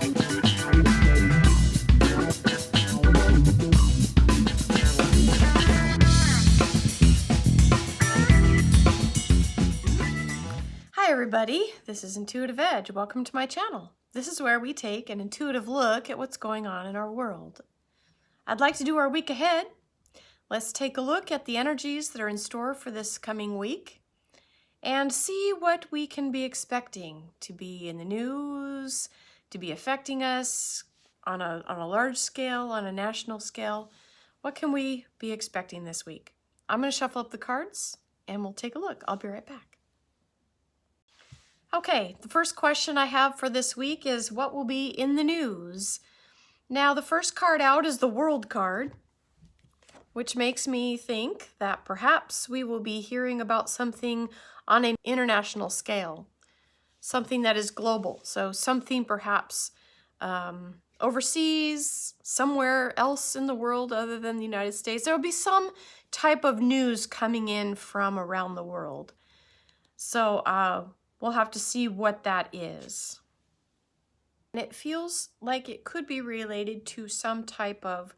Hi everybody, this is Intuitive Edge. Welcome to my channel. This is where we take an intuitive look at what's going on in our world. I'd like to do our week ahead. Let's take a look at the energies that are in store for this coming week and see what we can be expecting to be in the news, to be affecting us on a large scale, on a national scale. What can we be expecting this week? I'm going to shuffle up the cards and we'll take a look. I'll be right back. Okay, the first question I have for this week is what will be in the news? Now, the first card out is the World card, which makes me think that perhaps we will be hearing about something on an international scale, something that is global. So something perhaps overseas, somewhere else in the world other than the United States. There will be some type of news coming in from around the world. So we'll have to see what that is. And it feels like it could be related to some type of,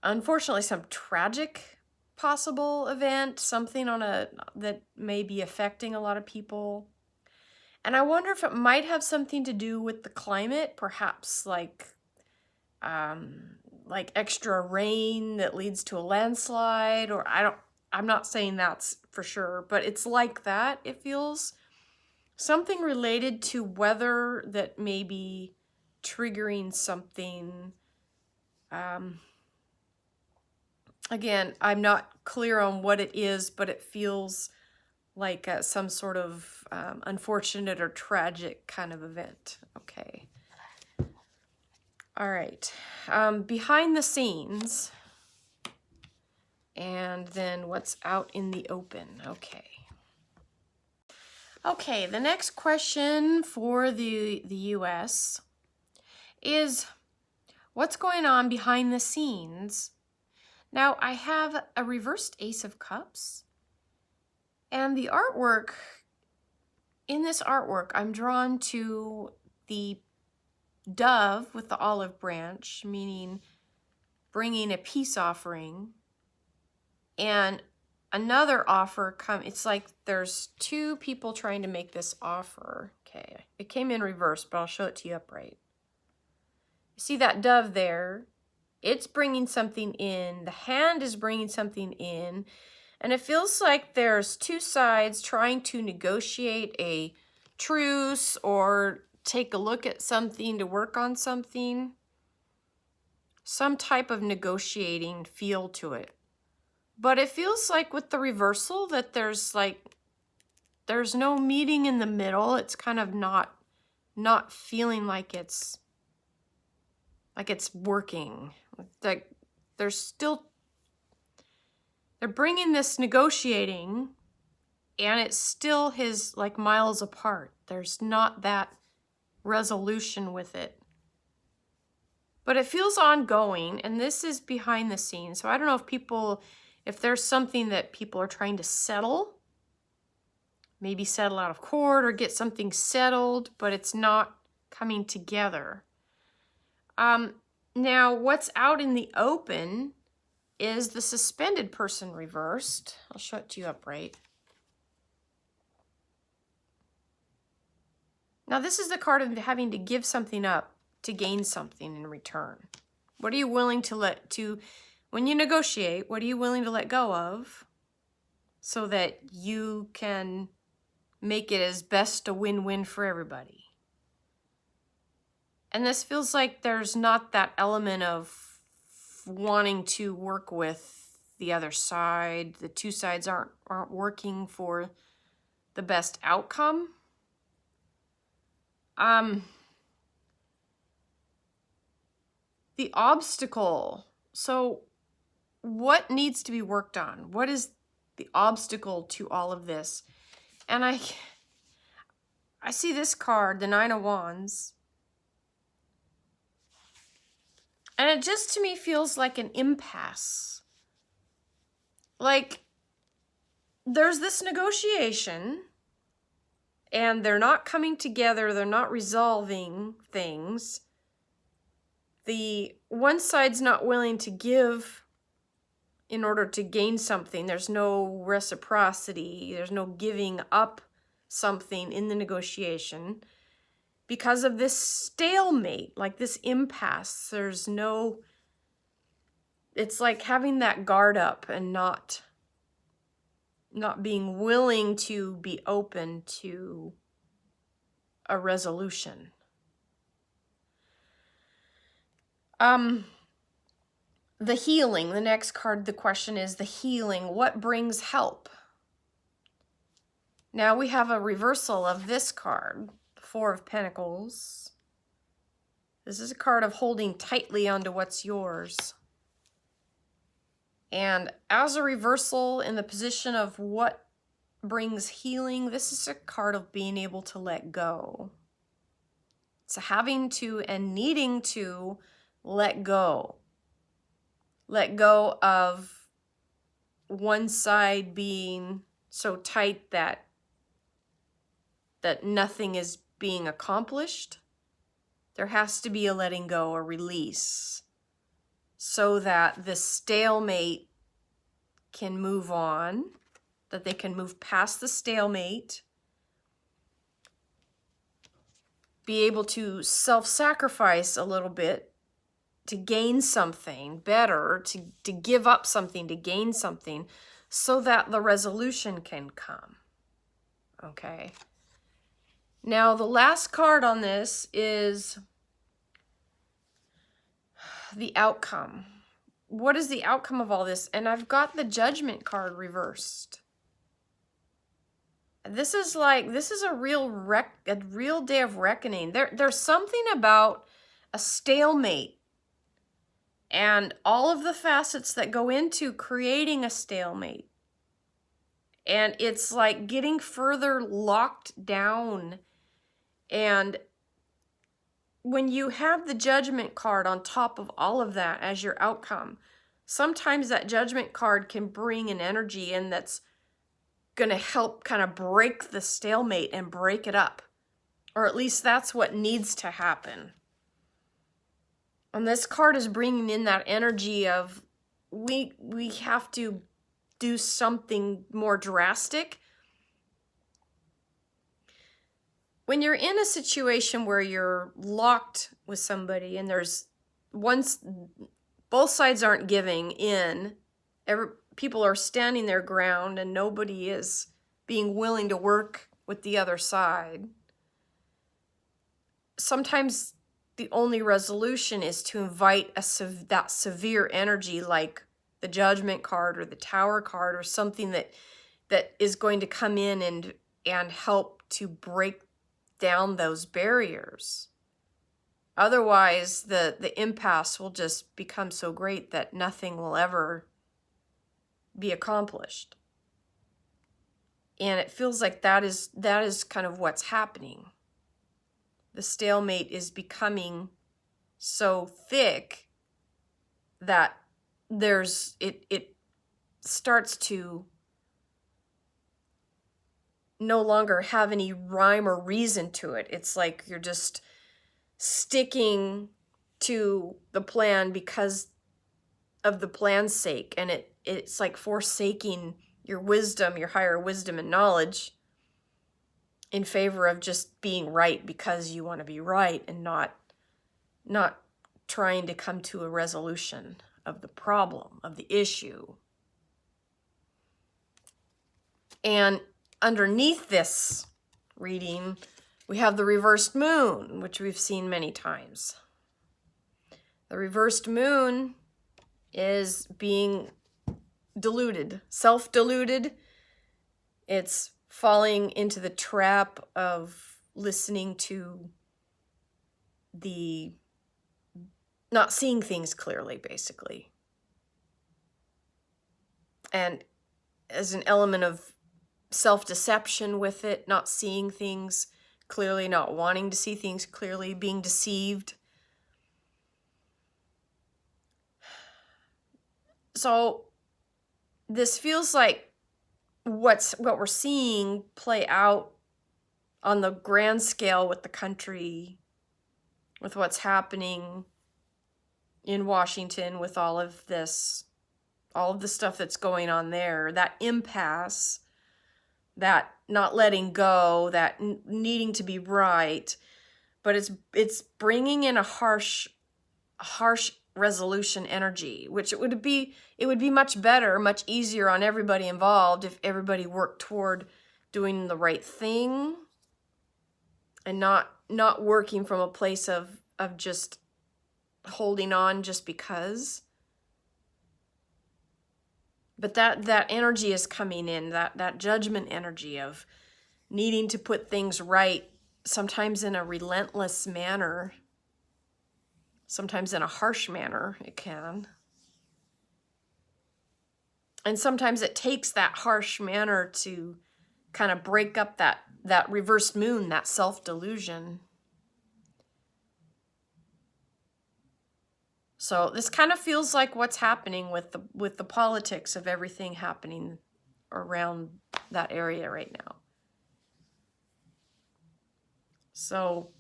unfortunately, some tragic possible event, something that may be affecting a lot of people. And I wonder if it might have something to do with the climate, perhaps like extra rain that leads to a landslide, or I'm not saying that's for sure, but it's like that, it feels. Something related to weather that may be triggering something. Again, I'm not clear on what it is, but it feels like some sort of unfortunate or tragic kind of event. Okay. All right. Behind the scenes, and then what's out in the open. Okay. Okay, the next question for the U.S. is what's going on behind the scenes? Now, I have a reversed Ace of Cups, and the artwork, in this artwork, I'm drawn to the dove with the olive branch, meaning bringing a peace offering, and another offer it's like there's two people trying to make this offer. Okay, it came in reverse, but I'll show it to you upright. You see that dove there? It's bringing something in. The hand is bringing something in. And it feels like there's two sides trying to negotiate a truce or take a look at something to work on something. Some type of negotiating feel to it. But it feels like with the reversal that there's no meeting in the middle. It's kind of not feeling like it's working. Like they're bringing this negotiating, and it's still like miles apart. There's not that resolution with it. But it feels ongoing, and this is behind the scenes. So I don't know if there's something that people are trying to settle, maybe settle out of court or get something settled, but it's not coming together. Now, what's out in the open is the suspended person reversed. I'll show it to you upright. Now, this is the card of having to give something up to gain something in return. What are you willing when you negotiate, what are you willing to let go of so that you can make it as best a win-win for everybody? And this feels like there's not that element of wanting to work with the other side. The two sides aren't working for the best outcome. The obstacle. So what needs to be worked on? What is the obstacle to all of this? And I see this card, the Nine of Wands. And it just to me feels like an impasse. Like there's this negotiation and they're not coming together, they're not resolving things. The one side's not willing to give in order to gain something. There's no reciprocity, there's no giving up something in the negotiation because of this stalemate, like this impasse. There's no, it's like having that guard up and not being willing to be open to a resolution. The healing, the next card, the question is the healing. What brings help? Now we have a reversal of this card, the Four of Pentacles. This is a card of holding tightly onto what's yours. And as a reversal in the position of what brings healing, this is a card of being able to let go. It's having to and needing to let go. Let go of one side being so tight that nothing is being accomplished. There has to be a letting go, a release, so that the stalemate can move on, that they can move past the stalemate, be able to self-sacrifice a little bit to gain something better, to give up something, to gain something, so that the resolution can come. Okay. Now, the last card on this is the outcome. What is the outcome of all this? And I've got the Judgment card reversed. This is a real day of reckoning. There's something about a stalemate and all of the facets that go into creating a stalemate. And it's like getting further locked down. And when you have the Judgment card on top of all of that as your outcome, sometimes that Judgment card can bring an energy in that's going to help kind of break the stalemate and break it up. Or at least that's what needs to happen. And this card is bringing in that energy of we have to do something more drastic. When you're in a situation where you're locked with somebody and both sides aren't giving in, people are standing their ground and nobody is being willing to work with the other side, sometimes the only resolution is to invite that severe energy like the Judgment card or the Tower card or something that is going to come in and help to break down those barriers. Otherwise, the impasse will just become so great that nothing will ever be accomplished. And it feels like that is kind of what's happening. The stalemate is becoming so thick that it starts to no longer have any rhyme or reason to it. It's like you're just sticking to the plan because of the plan's sake, and it's like forsaking your wisdom, your higher wisdom and knowledge in favor of just being right because you want to be right and not trying to come to a resolution of the problem, of the issue. And underneath this reading, we have the reversed moon, which we've seen many times. The reversed moon is being deluded, self-deluded. It's falling into the trap of listening to not seeing things clearly, basically. And as an element of self-deception with it, not seeing things clearly, not wanting to see things clearly, being deceived. So this feels like what we're seeing play out on the grand scale with the country, with what's happening in Washington, with all of this, all of the stuff that's going on there, that impasse, that not letting go, that needing to be right, but it's bringing in a harsh resolution energy, which it would be much better, much easier on everybody involved if everybody worked toward doing the right thing and not working from a place of just holding on just because. But that energy is coming in, that judgment energy of needing to put things right, sometimes in a relentless manner, sometimes in a harsh manner, it can. And sometimes it takes that harsh manner to kind of break up that reversed moon, that self-delusion. So this kind of feels like what's happening with the politics of everything happening around that area right now. So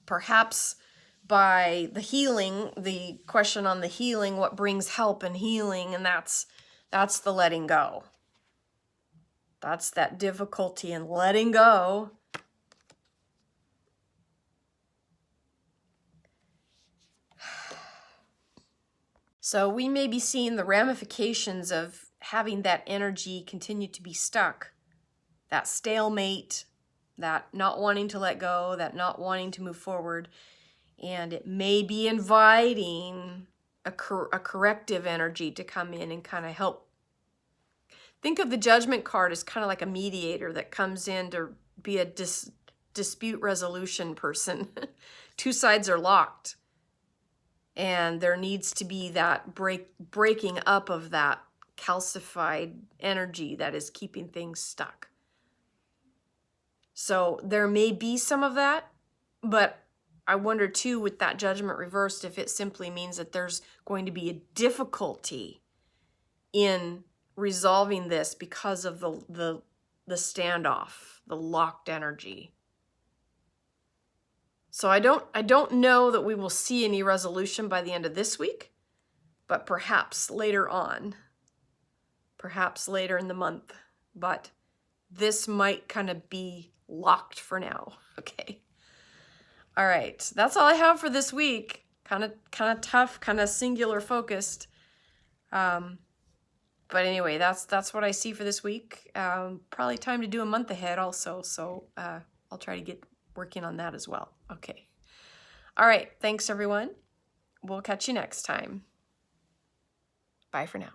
perhaps by the healing, the question on the healing, what brings help and healing, and that's the letting go. That's that difficulty in letting go. So we may be seeing the ramifications of having that energy continue to be stuck, that stalemate, that not wanting to let go, that not wanting to move forward. And it may be inviting a corrective energy to come in and kind of help. Think of the Judgment card as kind of like a mediator that comes in to be a dispute resolution person. Two sides are locked. And there needs to be that breaking up of that calcified energy that is keeping things stuck. So there may be some of that, but I wonder too, with that Judgment reversed, if it simply means that there's going to be a difficulty in resolving this because of the standoff, the locked energy. So I don't know that we will see any resolution by the end of this week, but perhaps later on, perhaps later in the month. But this might kind of be locked for now. Okay. All right. That's all I have for this week. Kind of tough, kind of singular focused. But anyway, that's what I see for this week. Probably time to do a month ahead also. So I'll try to get working on that as well. Okay. All right. Thanks, everyone. We'll catch you next time. Bye for now.